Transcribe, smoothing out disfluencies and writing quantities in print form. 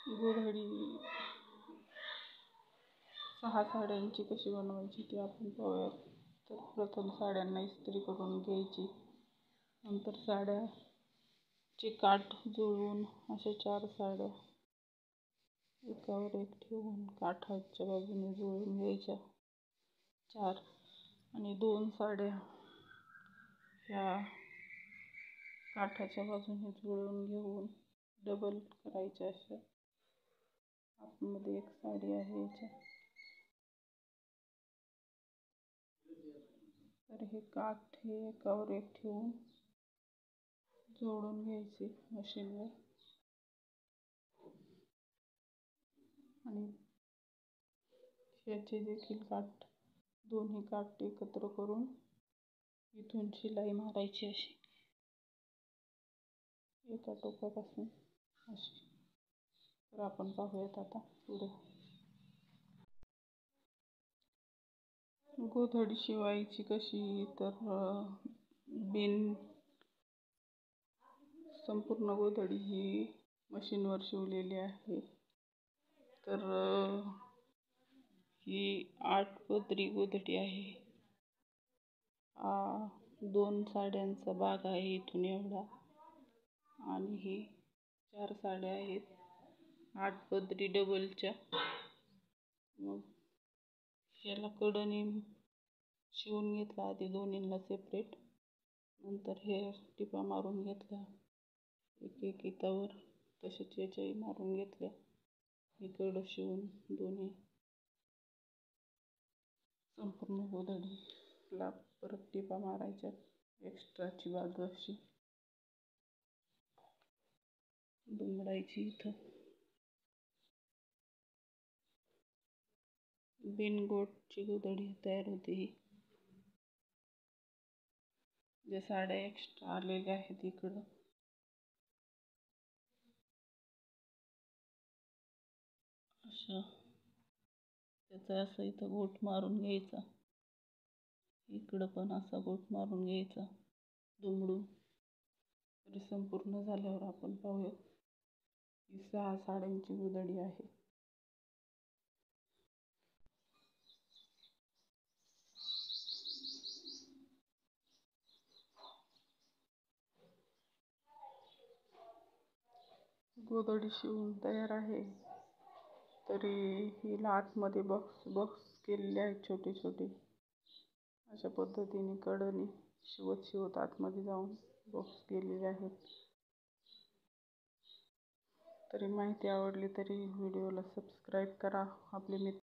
गोधडी 6 साड्यांची कशी बनवायची ते आपण पाहूयात. तर प्रथम साड्यांना इस्त्री करून घ्यायची. नंतर साड्याची काठ जुळवून अशा 4 साड्या एकावर एक ठेवून काठाच्या बाजूने जुळवून घ्यायच्या 4 आणि 2 साड्या ह्या काठाच्या बाजूने जुळवून घेऊन डबल करायच्या. अशा आतमध्ये एक साडी आहे याच्या. तर हे काठ हे एकावर एक ठेवून जोडून घ्यायचे मशीनवर आणि ह्याचे देखील काठ दोन्ही काठ एकत्र करून इथून शिलाई मारायची अशी एका टोकापासून अशी. तर आपण पाहूयात आता पुढे. गोधडी शिवायची कशी, तर बिन संपूर्ण गोधडी ही मशीनवर शिवलेली आहे. तर ही 8 पदरी गोधडी आहे. हा 2 साड्यांचा भाग आहे इथून एवढा आणि ही 4 साड्या आहेत 8 पदरी डबलच्या. मग याला कडनी शिवून घेतला आधी दोन्हींना सेपरेट. नंतर हे टिपा मारून घेतल्या एक इतावर, तसेच याच्याही मारून घेतल्या. इकडं शिवून दोन्ही संपूर्ण गोधडीला परत टिपा मारायच्या. एक्स्ट्राची बाजू अशी दुमडायची. इथं बिनगोटची गोधडी तयार होते. ही ज्या साड्या एक्स्ट्रा आलेल्या आहेत इकडं अशा त्याचा असं इथं गोट मारून घ्यायचा. इकडं पण असा गोट मारून घ्यायचा दुमडून. तरी संपूर्ण झाल्यावर आपण पाहूया. ही 6 साड्यांची गोधडी आहे. गोधडी शिवून तयार आहे. तरी हिला आतमध्ये बॉक्स केलेले आहेत छोटे छोटे. अशा पद्धतीने कडनी शिवत आतमध्ये जाऊन बॉक्स केलेले आहेत. तरी माहिती आवडली तरी व्हिडिओला सबस्क्राईब करा. आपले मित्र